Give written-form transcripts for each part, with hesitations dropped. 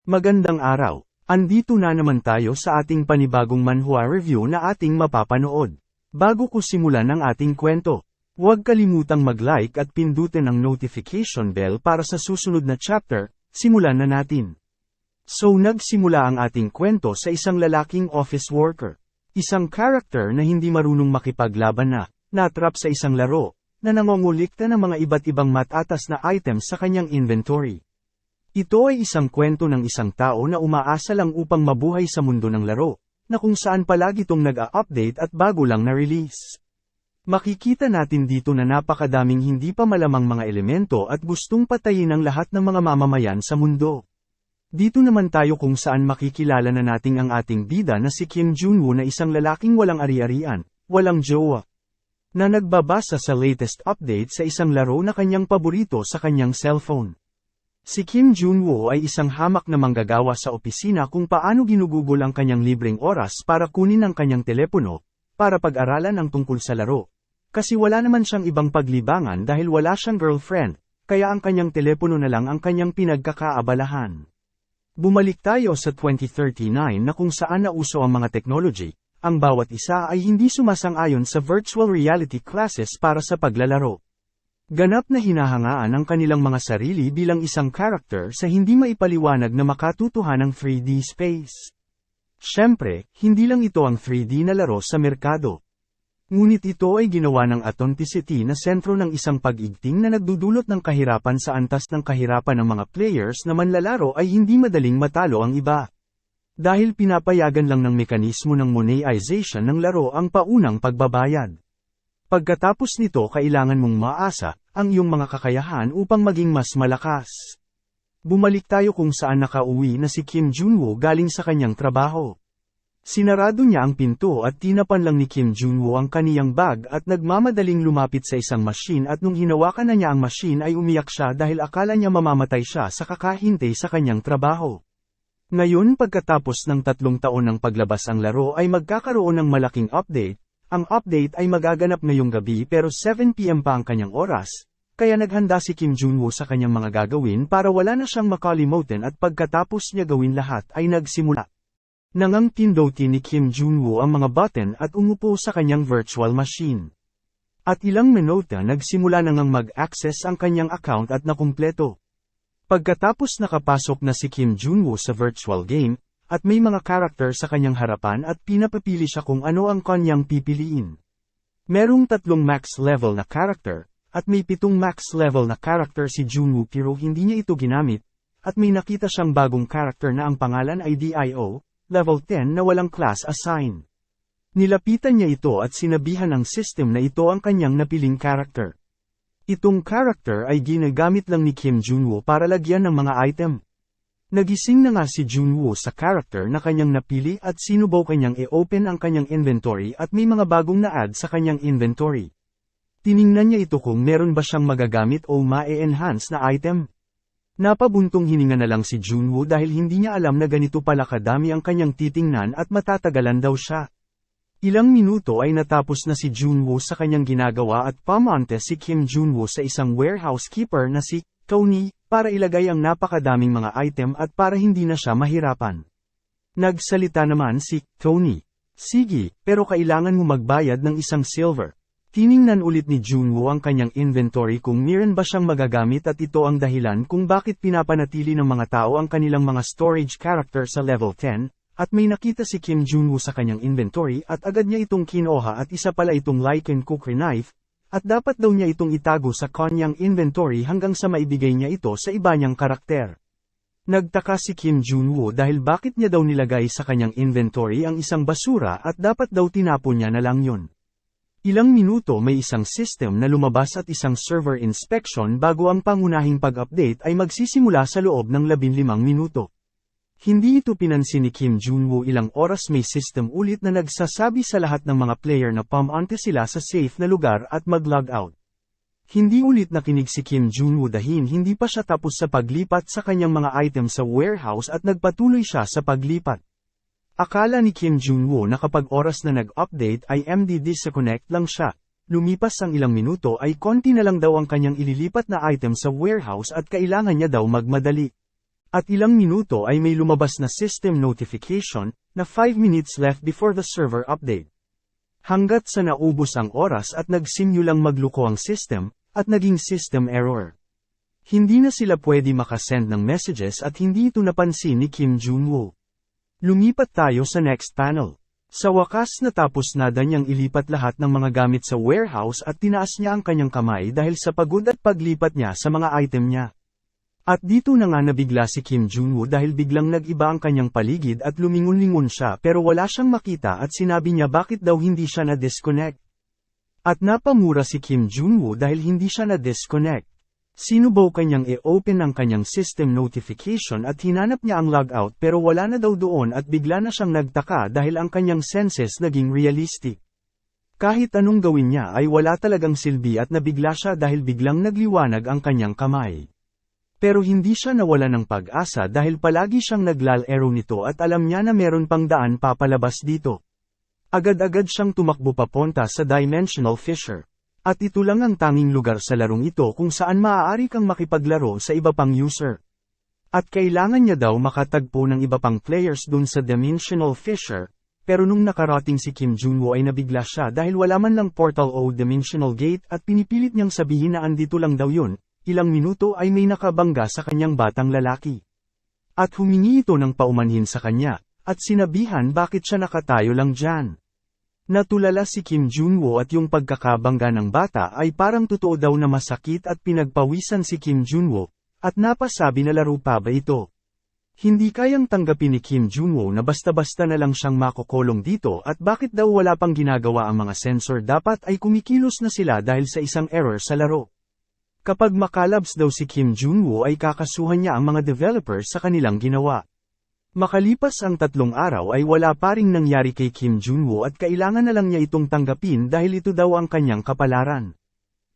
Magandang araw. Andito na naman tayo sa ating panibagong manhwa review na ating mapapanood. Bago ko simulan ang ating kwento, huwag kalimutang mag-like at pindutin ang notification bell para sa susunod na chapter. Simulan na natin. So nagsimula ang ating kwento sa isang lalaking office worker. Isang character na hindi marunong makipaglaban na, natrap sa isang laro, na nangongolikta ng mga iba't ibang matatas na items sa kanyang inventory. Ito ay isang kwento ng isang tao na umaasa lang upang mabuhay sa mundo ng laro, na kung saan palagi itong nag-a-update at bago lang na-release. Makikita natin dito na napakadaming hindi pa malamang mga elemento at gustong patayin ang lahat ng mga mamamayan sa mundo. Dito naman tayo kung saan makikilala na nating ang ating bida na si Kim Junwoo na isang lalaking walang ari-arian, walang jowa, na nagbabasa sa latest update sa isang laro na kanyang paborito sa kanyang cellphone. Si Kim Junwoo ay isang hamak na manggagawa sa opisina kung paano ginugugol ang kanyang libreng oras para kunin ang kanyang telepono, para pag-aralan ang tungkol sa laro. Kasi wala naman siyang ibang paglibangan dahil wala siyang girlfriend, kaya ang kanyang telepono na lang ang kanyang pinagkakaabalahan. Bumalik tayo sa 2039 na kung saan nauso ang mga technology, ang bawat isa ay hindi sumasang-ayon sa virtual reality classes para sa paglalaro. Ganap na hinahangaan ang kanilang mga sarili bilang isang character sa hindi maipaliwanag na makatutuhanang 3D space. Siyempre, hindi lang ito ang 3D na laro sa merkado. Ngunit ito ay ginawa ng authenticity na sentro ng isang pag-igting na nagdudulot ng kahirapan sa antas ng kahirapan ng mga players na manlalaro ay hindi madaling matalo ang iba. Dahil pinapayagan lang ng mekanismo ng monetization ng laro ang paunang pagbabayad. Pagkatapos nito kailangan mong maasa ang iyong mga kakayahan upang maging mas malakas. Bumalik tayo kung saan nakauwi na si Kim Junwoo galing sa kanyang trabaho. Sinarado niya ang pinto at tinapan lang ni Kim Junwoo ang kaniyang bag at nagmamadaling lumapit sa isang machine at nung hinawakan na niya ang machine ay umiyak siya dahil akala niya mamamatay siya sa kakahintay sa kanyang trabaho. Ngayon pagkatapos ng 3 taon ng paglabas ang laro ay magkakaroon ng malaking update. Ang update ay magaganap ngayong gabi pero 7 PM pa ang kanyang oras, kaya naghanda si Kim Junwoo sa kanyang mga gagawin para wala na siyang makalimutan at pagkatapos niya gawin lahat ay nagsimula. Nangang pindutin ni Kim Junwoo ang mga button at umupo sa kanyang virtual machine. At ilang minuto nagsimula nang mag-access ang kanyang account at nakumpleto. Pagkatapos nakapasok na si Kim Junwoo sa virtual game, at may mga character sa kanyang harapan at pinapapili siya kung ano ang kanyang pipiliin. Merong 3 max level na character, at may 7 max level na character si Junwoo pero hindi niya ito ginamit, at may nakita siyang bagong character na ang pangalan ay DIO, level 10 na walang class assign. Nilapitan niya ito at sinabihan ng system na ito ang kanyang napiling character. Itong character ay ginagamit lang ni Kim Junwoo para lagyan ng mga item. Nagising na nga si Junwoo sa character na kanyang napili at sinubukan kanyang i-open ang kanyang inventory at may mga bagong na-add sa kanyang inventory. Tiningnan niya ito kung meron ba siyang magagamit o ma-enhance na item. Napabuntong hininga na lang si Junwoo dahil hindi niya alam na ganito pala kadami ang kanyang titingnan at matatagalan daw siya. Ilang minuto ay natapos na si Junwoo sa kanyang ginagawa at pamonte si Kim Junwoo sa isang warehouse keeper na si Tony, para ilagay ang napakadaming mga item at para hindi na siya mahirapan. Nagsalita naman si Tony. Sige, pero kailangan mo magbayad ng isang silver. Tiningnan ulit ni Junwoo ang kanyang inventory kung meron ba siyang magagamit at ito ang dahilan kung bakit pinapanatili ng mga tao ang kanilang mga storage character sa level 10, at may nakita si Kim Junwoo sa kanyang inventory at agad niya itong kinuha at isa pala itong lichen cookery knife, at dapat daw niya itong itago sa kanyang inventory hanggang sa maibigay niya ito sa iba niyang karakter. Nagtaka si Kim Junwoo dahil bakit niya daw nilagay sa kanyang inventory ang isang basura at dapat daw tinapon niya na lang yun. Ilang minuto may isang system na lumabas at isang server inspection bago ang pangunahing pag-update ay magsisimula sa loob ng 15 minuto. Hindi ito pinansin ni Kim Junwoo ilang oras may system ulit na nagsasabi sa lahat ng mga player na pumunta sila sa safe na lugar at mag-log out. Hindi ulit nakinig si Kim Junwoo dahil hindi pa siya tapos sa paglipat sa kanyang mga item sa warehouse at nagpatuloy siya sa paglipat. Akala ni Kim Junwoo na kapag oras na nag-update ay MD disconnect lang siya. Lumipas ang ilang minuto ay konti na lang daw ang kanyang ililipat na item sa warehouse at kailangan niya daw magmadali. At ilang minuto ay may lumabas na system notification, na 5 minutes left before the server update. Hanggat sa naubos ang oras at nagsimulang magluko ang system, at naging system error. Hindi na sila pwede makasend ng messages at hindi ito napansin ni Kim Junwoo. Lumipat tayo sa next panel. Sa wakas natapos na niyang ilipat lahat ng mga gamit sa warehouse at tinaas niya ang kanyang kamay dahil sa pagod at paglipat niya sa mga item niya. At dito na nga nabigla si Kim Junwoo dahil biglang nag-iba ang kanyang paligid at lumingon-lingon siya pero wala siyang makita at sinabi niya bakit daw hindi siya na-disconnect. At napamura si Kim Junwoo dahil hindi siya na-disconnect. Sinubukan niyang i-open ang kanyang system notification at hinanap niya ang logout pero wala na daw doon at bigla na siyang nagtaka dahil ang kanyang senses naging realistic. Kahit anong gawin niya ay wala talagang silbi at nabigla siya dahil biglang nagliwanag ang kanyang kamay. Pero hindi siya nawala ng pag-asa dahil palagi siyang naglalaro nito at alam niya na meron pang daan papalabas dito. Agad-agad siyang tumakbo papunta sa Dimensional Fissure. At ito lang ang tanging lugar sa larong ito kung saan maaari kang makipaglaro sa iba pang user. At kailangan niya daw makatagpo ng iba pang players dun sa Dimensional Fissure, pero nung nakarating si Kim Junwoo ay nabigla siya dahil wala man lang portal o dimensional gate at pinipilit niyang sabihin na andito lang daw yun. Ilang minuto ay may nakabangga sa kanyang batang lalaki. At humingi ito ng paumanhin sa kanya, at sinabihan bakit siya nakatayo lang dyan. Natulala si Kim Junwoo at yung pagkakabangga ng bata ay parang totoo daw na masakit at pinagpawisan si Kim Junwoo, at napasabi na laro pa ba ito. Hindi kayang tanggapin ni Kim Junwoo na basta-basta na lang siyang makukulong dito at bakit daw wala pang ginagawa ang mga sensor dapat ay kumikilos na sila dahil sa isang error sa laro. Kapag makalabs daw si Kim Junwoo ay kakasuhan niya ang mga developers sa kanilang ginawa. Makalipas ang 3 araw ay wala pa ring nangyari kay Kim Junwoo at kailangan na lang niya itong tanggapin dahil ito daw ang kanyang kapalaran.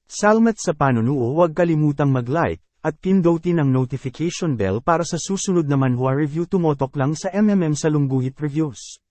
Salamat sa panunood, huwag kalimutang mag-like, at pindutin ang notification bell para sa susunod na manhwa review. Tumotok lang sa MMM Salungguhit Reviews.